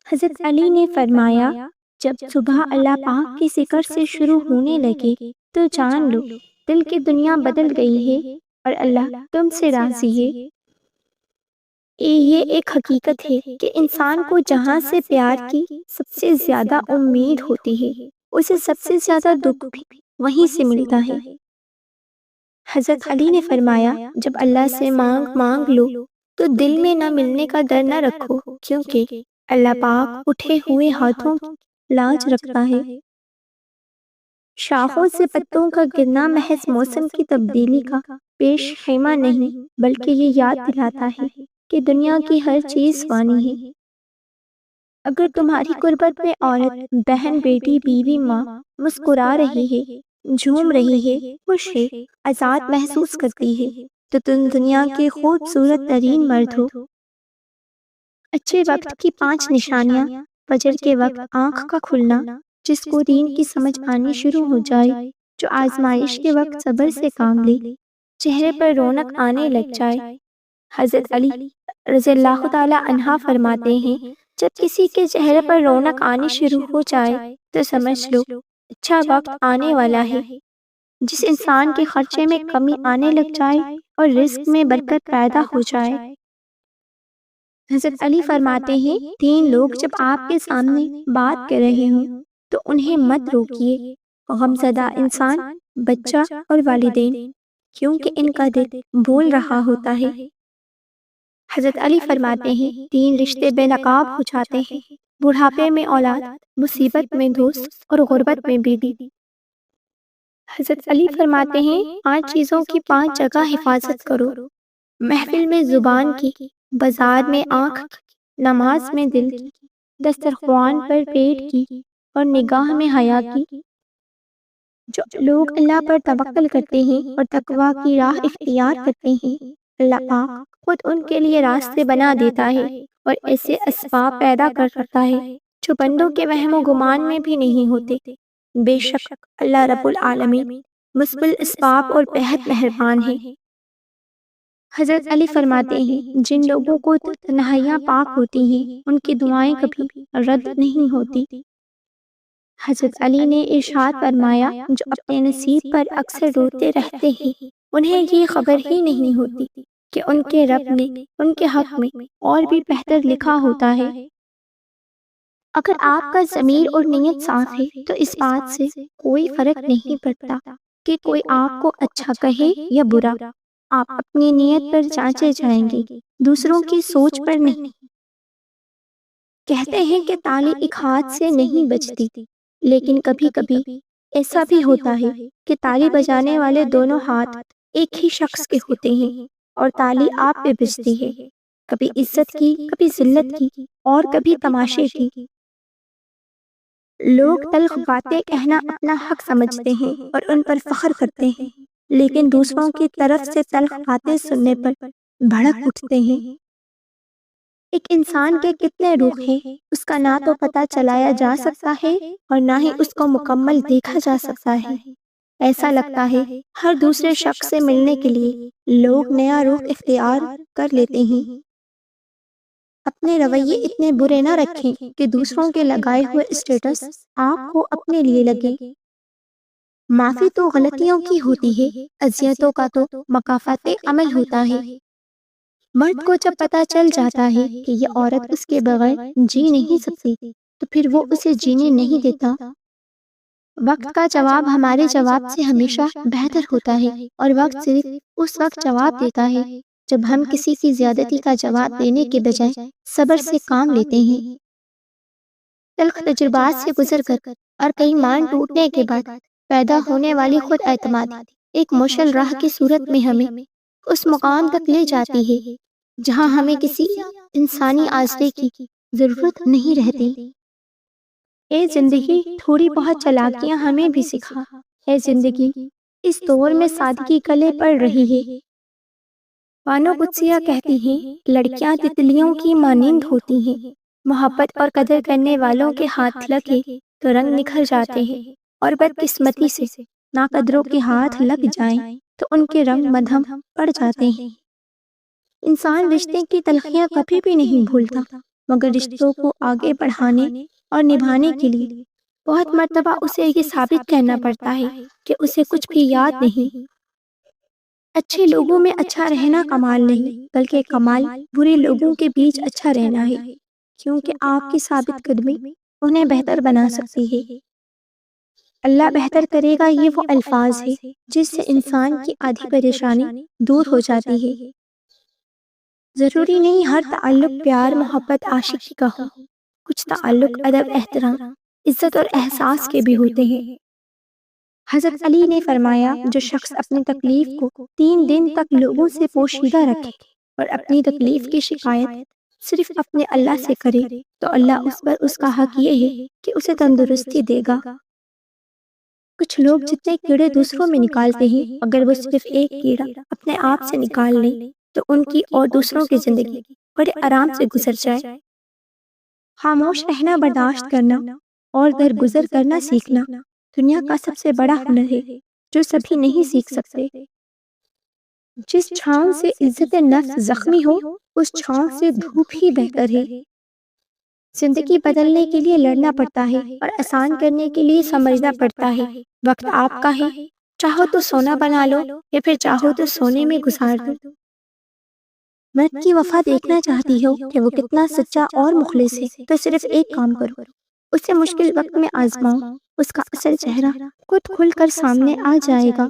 حضرت علی نے فرمایا، جب صبح اللہ پاک کی ذکر سے شروع ہونے لگے تو جان لو دل کی دنیا بدل گئی ہے اور اللہ تم سے راضی ہے۔ یہ ایک حقیقت ہے کہ انسان کو جہاں سے پیار کی سب سے زیادہ امید ہوتی ہے، اسے سب سے زیادہ دکھ بھی وہیں سے ملتا ہے۔ حضرت علی نے فرمایا، جب اللہ سے مانگ لو تو دل میں نہ ملنے کا ڈر نہ رکھو، کیونکہ اللہ پاک اٹھے ہوئے ہاتھوں کی لاج رکھتا ہے۔ شاخوں سے پتوں کا گرنا محض موسم کی تبدیلی کا پیش خیمہ نہیں، بلکہ یہ یاد دلاتا ہے کہ دنیا کی ہر چیز فانی ہے۔ اگر تمہاری غربت میں عورت، بہن، بیٹی، بیوی، ماں مسکرا رہی ہے، جھوم رہی ہے، خوش ہے، آزاد محسوس کرتی ہے، تو تم دنیا کے خوبصورت ترین مرد ہو۔ اچھے وقت کی 5 نشانیاں۔ فجر کے وقت آنکھ کا کھلنا، جس کو دین کی سمجھ آنی شروع ہو جائے، جو آزمائش کے وقت صبر سے کام لے، چہرے پر رونق آنے لگ جائے۔ حضرت علی رضی اللہ تعالی عنہ فرماتے ہیں، جب کسی کے چہرے پر رونق آنی شروع ہو جائے تو سمجھ لو اچھا وقت آنے والا ہے۔ جس انسان کے خرچے میں کمی آنے لگ جائے اور رزق میں برکت پیدا ہو جائے۔ حضرت علی فرماتے ہیں، 3 لوگ جب آپ کے سامنے بات کر رہے ہوں تو انہیں مت روکیے، غمزدہ انسان، بچہ اور والدین، کیونکہ ان کا دل بول رہا ہوتا ہے۔ حضرت علی فرماتے ہیں، 3 رشتے بے نقاب ہو جاتے ہیں، بڑھاپے میں اولاد، مصیبت میں دوست اور غربت میں بیوی۔ حضرت علی فرماتے ہیں، 5 چیزوں کی 5 جگہ حفاظت کرو، محفل میں زبان کی، بازار میں آنکھ کی، نماز میں دل کی، دسترخوان پر پیٹ کی اور نگاہ میں حیا کی۔ جو لوگ اللہ پر توکل کرتے ہیں اور تقوی کی راہ اختیار کرتے ہیں، اللہ پاک خود ان کے لیے راستے بنا دیتا ہے اور ایسے اسباب پیدا کرتا ہے جو بندوں کے وہم و گمان میں بھی نہیں ہوتے۔ بے شک اللہ رب العالمین مسبل اسباب اور بہت مہربان ہے۔ حضرت علی فرماتے ہیں، جن لوگوں کو تنہائیاں پاک ہوتی ہیں ان کی دعائیں کبھی رد نہیں ہوتی۔ حضرت علی نے ارشاد فرمایا، جو اپنے نصیب پر اکثر روتے رہتے ہیں انہیں یہ خبر ہی نہیں ہوتی کہ ان کے رب نے ان کے حق میں اور بھی بہتر لکھا ہوتا ہے۔ اگر آپ کا ضمیر اور نیت صاف ہے تو اس بات سے کوئی فرق نہیں پڑتا کہ کوئی آپ کو اچھا کہے یا برا، آپ اپنی نیت پر جانچے جائیں گے، دوسروں کی سوچ پر نہیں۔ کہتے ہیں کہ تالی ایک ہاتھ سے نہیں بجتی، لیکن کبھی کبھی ایسا بھی ہوتا ہے کہ تالی بجانے والے دونوں ہاتھ ایک ہی شخص کے ہوتے ہیں اور تالی آپ پہ بجتی ہے، کبھی عزت کی، کبھی ذلت کی اور کبھی تماشے کی۔ لوگ تلخ باتیں کہنا اپنا حق سمجھتے ہیں اور ان پر فخر کرتے ہیں، لیکن دوسروں کی طرف سے تلخ باتیں سننے پر بھڑک اٹھتے ہیں۔ ایک انسان کے کتنے روح ہیں اس کا نہ تو پتہ چلایا جا سکتا ہے اور نہ ہی اس کو مکمل دیکھا جا سکتا ہے۔ ایسا لگتا ہے ہر دوسرے شخص سے ملنے کے لیے لوگ نیا روح اختیار کر لیتے ہیں۔ اپنے رویے اتنے برے نہ رکھیں کہ دوسروں کے لگائے ہوئے اسٹیٹس آپ کو اپنے لیے لگے۔ معافی تو غلطیوں کی ہوتی ہے، اذیتوں کا تو مکافات عمل ہوتا ہے۔ مرد کو جب پتہ چل جاتا ہے کہ یہ عورت اس کے بغیر جی نہیں سکتی تو پھر وہ اسے جینے نہیں دیتا۔ وقت کا جواب ہمارے جواب سے ہمیشہ بہتر ہوتا ہے اور وقت صرف اس وقت جواب دیتا ہے جب ہم کسی کی زیادتی کا جواب دینے کے بجائے صبر سے کام لیتے ہیں۔ تلخ تجربات سے گزر کر اور کئی مان ٹوٹنے کے بعد پیدا ہونے والی خود اعتماد ایک مشل راہ کی صورت میں ہمیں اس مقام تک لے جاتی ہے جہاں ہمیں کسی انسانی آسرے کی ضرورت نہیں رہتی۔ اے زندگی، تھوڑی بہت چالاکیاں ہمیں بھی سکھا۔ اے زندگی، اس دور میں سادگی گلے پڑ رہی ہے۔ بانو قدسیہ کہتی ہیں، لڑکیاں تتلیوں کی مانند ہوتی ہیں، محبت اور قدر کرنے والوں کے ہاتھ لگے تو رنگ نکھر جاتے ہیں، اور بدقسمتی سے ناقدروں کے ہاتھ لگ جائیں تو ان کے رنگ مدھم پڑ جاتے ہیں۔ انسان رشتے کی تلخیاں کبھی بھی نہیں بھولتا، مگر رشتوں کو آگے بڑھانے اور نبھانے کے لیے بہت مرتبہ اسے یہ ثابت کرنا پڑتا ہے کہ اسے کچھ بھی یاد نہیں۔ اچھے لوگوں میں اچھا رہنا کمال نہیں، بلکہ کمال برے لوگوں کے بیچ اچھا رہنا ہے، کیونکہ آپ کی ثابت قدمی انہیں بہتر بنا سکتی ہے۔ اللہ بہتر کرے گا، یہ وہ الفاظ ہے جس سے انسان کی آدھی پریشانی دور ہو جاتی ہے۔ ضروری نہیں ہر تعلق پیار محبت عاشقی کا ہو، کچھ تعلق ادب احترام عزت اور احساس کے بھی ہوتے ہیں۔ حضرت علی نے فرمایا، جو شخص اپنی تکلیف کو 3 دن تک لوگوں سے پوشیدہ رکھے اور اپنی تکلیف کی شکایت صرف اپنے اللہ سے کرے تو اللہ اس پر اس کا حق یہ ہے کہ اسے تندرستی دے گا۔ کچھ لوگ جتنے کیڑے دوسروں میں نکالتے ہیں، اگر وہ صرف ایک کیڑا اپنے آپ سے نکال لیں تو ان کی اور دوسروں کی زندگی بڑے آرام سے گزر جائے۔ خاموش رہنا برداشت کرنا اور درگزر کرنا سیکھنا دنیا کا سب سے بڑا ہنر ہے جو سبھی نہیں سیکھ سکتے۔ جس چھاؤں سے عزت نفس زخمی ہو، اس چھاؤں سے دھوپ ہی بہتر ہے۔ زندگی بدلنے کے لیے لڑنا پڑتا ہے اور آسان کرنے کے لیے سمجھنا پڑتا ہے۔ وقت آپ کا ہے، چاہو تو سونا بنا لو یا پھر چاہو تو سونے میں گزار دو۔ مرد کی وفا دیکھنا چاہتی ہو کہ وہ کتنا سچا اور مخلص ہے تو صرف ایک کام کرو، اسے مشکل وقت میں آزماؤ، اس کا اصل چہرہ خود کھل کر سامنے آ جائے گا۔